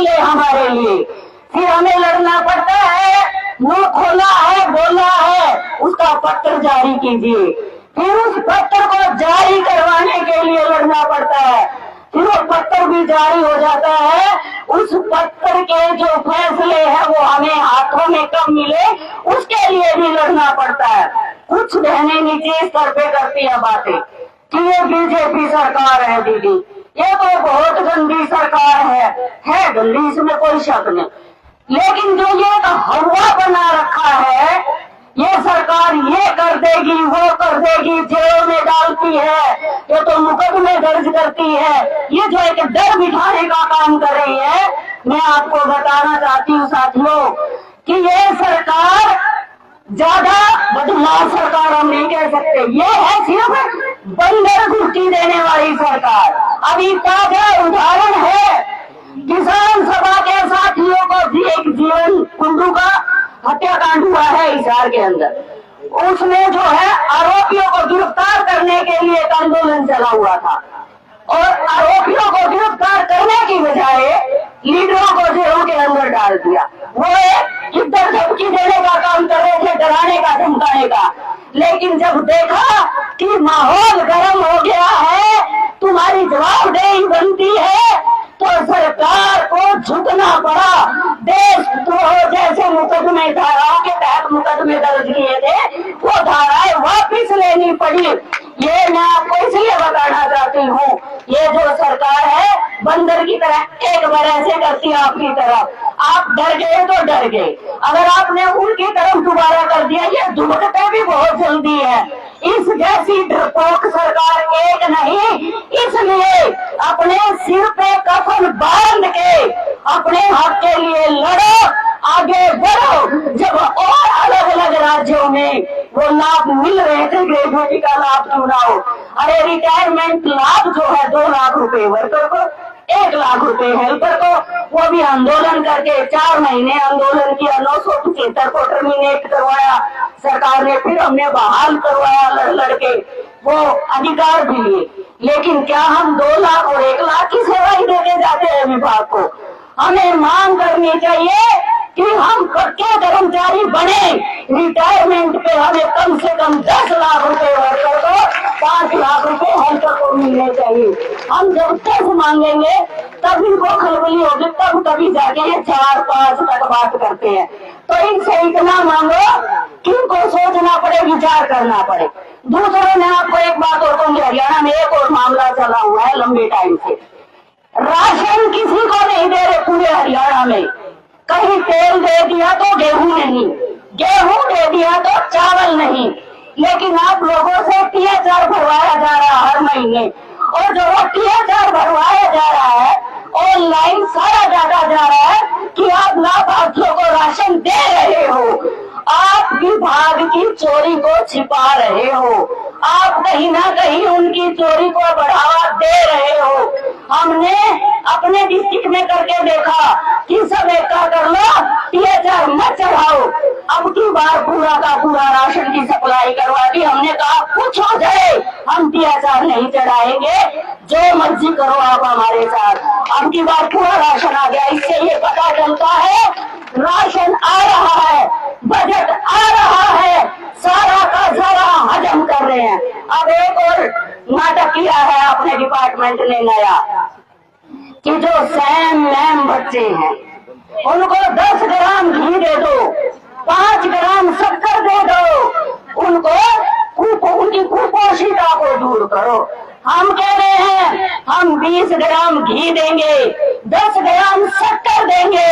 मिले हमारे लिए, फिर हमें लड़ना पड़ता है। मुंह खोला है, बोला है, उसका पत्र जारी कीजिए, फिर उस पत्र को जारी करवाने के लिए लड़ना पड़ता है, फिर वो पत्र भी जारी हो जाता है। उस पत्र के जो फैसले हैं वो हमें हाथों में कब मिले उसके लिए भी लड़ना पड़ता है। कुछ बहनें नीचे स्तर पे करती है बातें कि ये बीजेपी सरकार है। दीदी, ये तो बहुत गंदी सरकार है गंदी, इसमें कोई शक नहीं, लेकिन जो ये हवा बना रखा है, ये सरकार ये कर देगी, वो कर देगी, जेलों में डालती है, ये तो मुकदमे दर्ज करती है, ये जो एक डर बिठाने का काम कर रही है। मैं आपको बताना चाहती हूँ साथियों कि ये सरकार ज्यादा बदमाश सरकार हम नहीं कह सकते, ये है सिर्फ बंदर घुट्टी देने वाली सरकार। अभी ताजा उदाहरण है, किसान सभा के साथियों को भी एक जीवन कुंडू का हत्याकांड हुआ है हिसार के अंदर, उसमें जो है आरोपियों को गिरफ्तार करने के लिए एक आंदोलन चला हुआ था और आरोपियों को गिरफ्तार करने की बजाय लीडरों को जेलों के अंदर डाल दिया। वो एक इधर धमकी देने का काम कर रहे थे, डराने का, धमकाने का, लेकिन जब देखा कि माहौल गर्म हो गया है, तुम्हारी जवाबदेही बनती है, तो सरकार को झुकना पड़ा। देशद्रोह जैसे मुकदमे, धाराओं के तहत मुकदमे दर्ज किए थे, वो धाराएं वापिस लेनी पड़ी। ये मैं आपको इसलिए बताना चाहती हूँ, ये जो सरकार है बंदर की तरह एक बार ऐसे करती है आपकी तरफ, आप डर गए तो डर गए, अगर आपने उनकी तरफ दोबारा कर दिया, ये दुबकते भी बहुत जल्दी है। इस जैसी डरपोक सरकार एक नहीं, इसलिए अपने सिर पे कफन बांध के अपने हक के लिए लड़ो, आगे बढ़ो। जब और अलग अलग राज्यों में वो लाभ मिल रहे थे, ग्रेजुएटी का लाभ क्यों ना हो, अरे रिटायरमेंट लाभ जो है 2 लाख रुपए वर्कर को, 1 लाख रुपए हेल्पर को, वो भी आंदोलन करके 4 महीने आंदोलन किया, 975 को टर्मिनेट करवाया सरकार ने, फिर हमने बहाल करवाया लड़ लड़के, वो अधिकार भी लिए। लेकिन क्या हम 2 लाख और 1 लाख की सेवाएं देके जाते हैं विभाग को? हमें मांग करनी चाहिए कि हम पक्के कर्मचारी बने, रिटायरमेंट पे हमें कम से कम 10 लाख रुपए वर्कर को, 5 लाख रुपए हेल्पर को मिलने चाहिए। हम जब तक मांगेंगे तब इनको खलबली होगी, तब कभी जाके ये 4-5 तक बात करते हैं। तो इनसे इतना मांगो कि इनको सोचना पड़े, विचार करना पड़े। दूसरों ने आपको एक बात और कहूंगी, हरियाणा में एक और मामला चला हुआ है लंबे टाइम से, राशन किसी को नहीं दे रहे पूरे हरियाणा में। कहीं तेल दे दिया तो गेहूं नहीं, गेहूं दे दिया तो चावल नहीं, लेकिन आप लोगों से THR भरवाया जा रहा है हर महीने, और जो वो THR भरवाया जा रहा है ऑनलाइन सारा डाटा जा रहा है कि आप लाभार्थियों को राशन दे रहे हो, आप विभाग की चोरी को छिपा रहे हो, आप कहीं ना कहीं उनकी चोरी को बढ़ावा दे रहे हो। हमने अपने डिस्ट्रिक्ट में करके देखा कि सब एक कर लो, THR मत चढ़ाओ। अब की बार पूरा का पूरा राशन की सप्लाई करवा दी, हमने कहा कुछ हो जाए हम THR नहीं चढ़ाएंगे, जो मर्जी करो आप हमारे साथ। अब की बार पूरा राशन आ गया। इससे ये पता चलता है राशन आ रहा है, बजट आ रहा है, सारा का सारा हजम कर रहे हैं। अब एक और नाटक किया है अपने डिपार्टमेंट ने नया, कि जो सैम मैम बच्चे हैं उनको 10 ग्राम घी दे दो, 5 ग्राम शक्कर दे दो, उनको उनकी कुपोषिता को दूर करो। हम कह रहे हैं हम 20 ग्राम घी देंगे, 10 ग्राम शक्कर देंगे।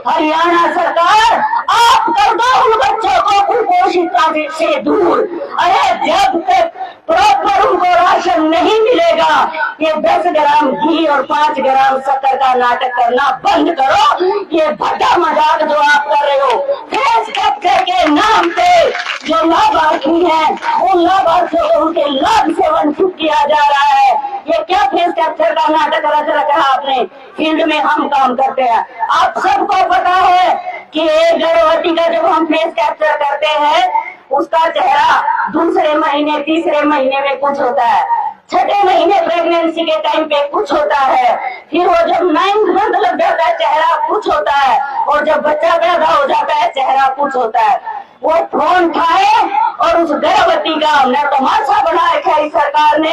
हरियाणा सरकार आप कर दो उन बच्चों को कुपोषिता से दूर। अरे जब तक प्रॉपर उनको राशन नहीं मिलेगा, ये 10 ग्राम घी और 5 ग्राम शक्कर का नाटक करना बंद करो। ये भद्दा मजाक जो आप कर रहे हो, फेस कैप्चर के नाम पे जो लाभार्थी हैं उन लाभार्थियों को उनके लाभ से वंचित किया जा रहा है। ये क्या फेस कैप्चर का नाटक रच रखा आपने? फील्ड में हम काम करते हैं, आप सबको पता है कि एक गर्भवती का जब हम फेस कैप्चर करते हैं उसका चेहरा दूसरे महीने तीसरे महीने में कुछ होता है, छठे महीने प्रेगनेंसी के टाइम पे कुछ होता है, फिर वो जब 9th मंथ लग जाता है चेहरा कुछ होता है, और जब बच्चा पैदा हो जाता है चेहरा कुछ होता है। वो फोन उठाए और उस गर्भवती का हमने तमाशा बना रखा है इस सरकार ने।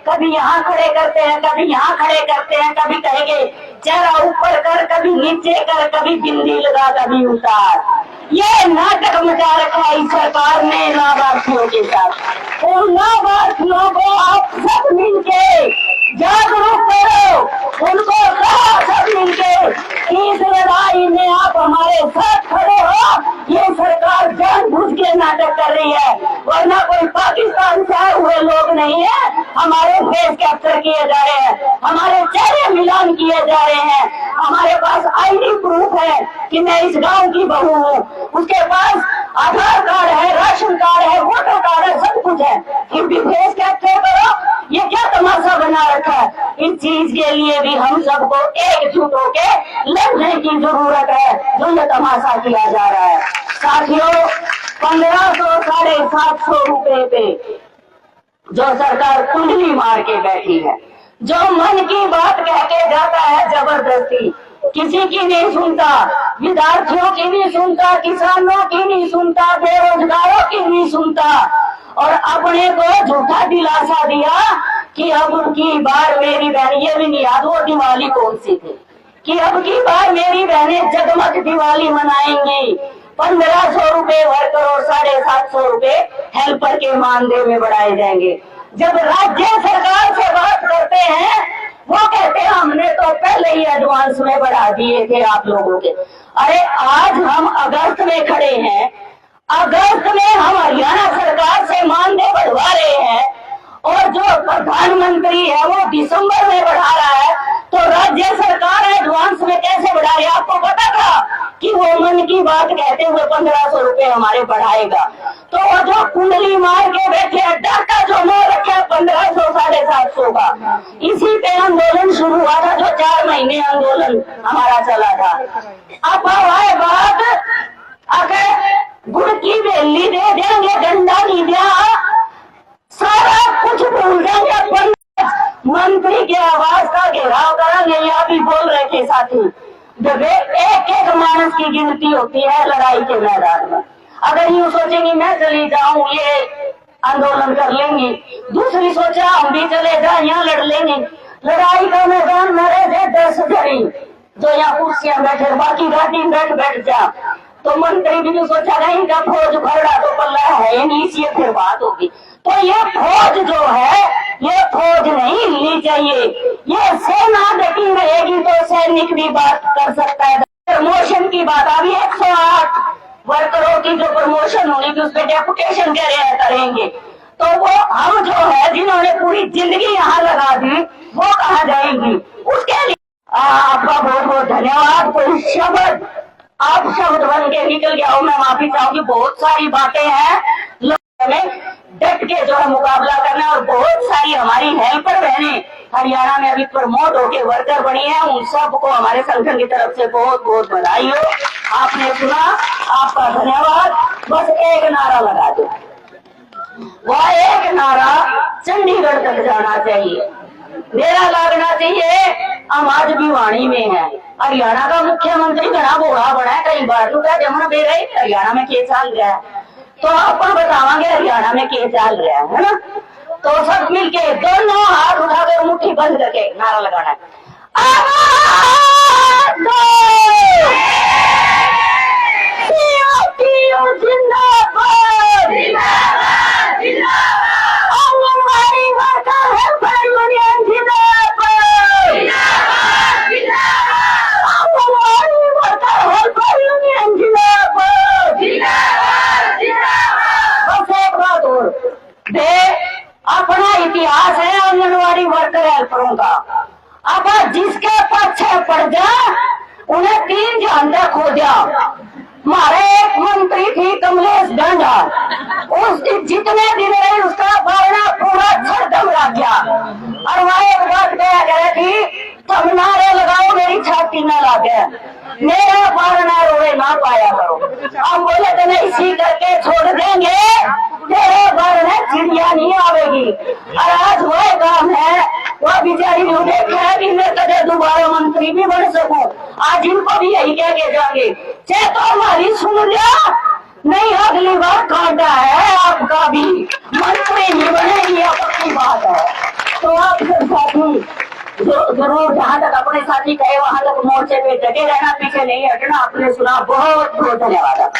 कभी यहाँ खड़े करते हैं, कभी यहाँ खड़े करते हैं, कभी कहेंगे चेहरा ऊपर कर, कभी नीचे कर, कभी बिंदी लगा, कभी उतार। ये नाटक मचा रखा है इस सरकार ने लाभार्थियों के साथ। उन लाभार्थियों को आप सब मिलके जागरूक करो, उनको कहा सब मिलके इस लड़ाई में आप हमारे साथ खड़े हो। ये सरकार जानबूझ के नाटक कर रही है, वरना कोई पाकिस्तान से आए हुए लोग नहीं है। हमारे फेस कैप्चर किए जा रहे हैं, हमारे चेहरे मिलान किए जा रहे हैं, हमारे पास आईडी प्रूफ है कि मैं इस गांव की बहू हूँ, उसके पास आधार कार्ड है, राशन कार्ड है, वोटर कार्ड है, सब कुछ है, फिर भी फेस कैप्चर करो। ये क्या तमाशा बना रखा है? इस चीज के लिए भी हम सबको एकजुट होके लड़ने की जरूरत है, जो ये तमाशा किया जा रहा है। साथियों, 1500 750 रुपए पे जो सरकार कुंडली मार के बैठी है, जो मन की बात कह के जाता है जबरदस्ती, किसी की नहीं सुनता, विद्यार्थियों की नहीं सुनता, किसानों की नहीं सुनता, बेरोजगारों की नहीं सुनता, और अपने को झूठा दिलासा दिया कि अब की बार मेरी बहन, ये भी नहीं याद वो दिवाली कौन सी थी, कि अब की बार मेरी बहनें जगमग दिवाली मनाएंगी। 1500 रुपए वर्कर और 750 रुपए हेल्पर के मानदेय में बढ़ाए जाएंगे। जब राज्य सरकार से बात करते हैं, वो कहते हैं हमने तो पहले ही एडवांस में बढ़ा दिए थे आप लोगों के। अरे आज हम अगस्त में खड़े हैं, अगस्त में हम हरियाणा सरकार से मानदेय बढ़वा रहे हैं, और जो प्रधानमंत्री है वो दिसंबर में बढ़ा रहा है, तो राज्य सरकार एडवांस में कैसे बढ़ा रही है? आपको पता था कि वो मन की बात कहते हुए 1500 रुपए हमारे बढ़ाएगा, तो वो जो कुंडली मार के बैठे हैं, डाटा जो न रखे 1500 750 का, इसी पे आंदोलन शुरू हुआ था, जो 4 महीने आंदोलन हमारा चला था। अब आए बात, अगर गुड़ की बेली दे देंगे, डंडा नहीं दिया, सारा कुछ भूल जाएंगे, मंत्री के आवाज का घेराव करेंगे। यहाँ भी बोल रहे थे साथी, जब एक एक मानस की गिनती होती है लड़ाई के मैदान में। अगर यूँ सोचेंगी मैं चली जाऊं ये आंदोलन कर लेंगी, दूसरी सोचा हम भी चले जाए यहाँ लड़ लेंगे। लड़ाई का मैदान में रह जाए 10 जड़ी जो यहाँ कुर्सियां बैठे, बाकी घाटी बैठ जा, तो मंत्री भी सोचा नहीं इनका फौज भरड़ा तो पल्ला है नहीं, इसलिए फिर बात होगी। तो ये फौज जो है, ये फौज नहीं हिलनी चाहिए, ये सेना डटी रहेगी तो सैनिक भी बात कर सकता है। प्रमोशन की बात अभी 108 वर्करों की जो प्रमोशन होनी थी उस पर डेपुटेशन करेंगे, तो वो हम जो है जिन्होंने पूरी जिंदगी यहाँ लगा दी वो कहाँ जाएंगी? उसके लिए आपका बहुत बहुत धन्यवाद। कोई शब्द आप शब्द बन के निकल गया हो, मैं माफी चाहूंगी। बहुत सारी बातें हैं, लोगों में डट के जो है मुकाबला करना, और बहुत सारी हमारी हेल्पर बहनें हरियाणा में अभी प्रमोट होके वर्कर बनी है, उन सबको हमारे संगठन की तरफ से बहुत बहुत बधाई हो। आपने सुना, आपका धन्यवाद। बस एक नारा लगा दो, वह एक नारा चंडीगढ़ तक जाना चाहिए, मेरा लगना चाहिए। हम आज भी वाणी में है, हरियाणा का मुख्यमंत्री घना बोला बना है, कई बार तो क्या जमुना दे रहे हरियाणा में के चाल गया, तो आप बतावांगे हरियाणा में के चाल रहा है ना। तो सब मिलके दोनों हाथ उठाकर मुट्ठी बंद करके नारा लगाना है, आवाज दो, जिंदाबाद, जिंदाबाद, जिंदाबाद, आंगनबाड़ी वर्कर हेल्पर यूनियन जिंदाबाद, जिंदाबाद, जिंदाबाद, आंगनबाड़ी वर्कर हेल्पर यूनियन जिंदाबाद, जिंदाबाद, जिंदाबाद। बस एक बात और दे, अपना इतिहास है आंगनबाड़ी वर्कर हेल्परों का। अब जिसके पीछे पड़ जा उन्हें 3 जान तक खो जा। हमारे एक मंत्री थी कमलेश डांडा, उस जितने दिन रही उसका बारना पूरा छड़दम लग गया, और वह एक बात कह रही थी, तुम नारे लगाओ मेरी छाती न लागे, मेरा बारना रोए ना पाया करो। हम बोले तो नहीं, इसी करके छोड़ देंगे, तेरे बारने चिड़िया नहीं आवेगी। और आज वह काम बेचारी उन्हें कहा कि मैं कदे दोबारा मंत्री भी बन सकूं। आज इनको भी यही कह के जाएंगे, चाहे तो हमारी सुन लिया, नहीं अगली बार कांटा है आपका भी, मंत्री नहीं बनेगी, आपकी बात है। तो आप सब साथी जरूर जहाँ तक अपने साथी कहे वहां तक मोर्चे पे डटे रहना, पीछे नहीं हटना। आपने सुना, बहुत बहुत धन्यवाद।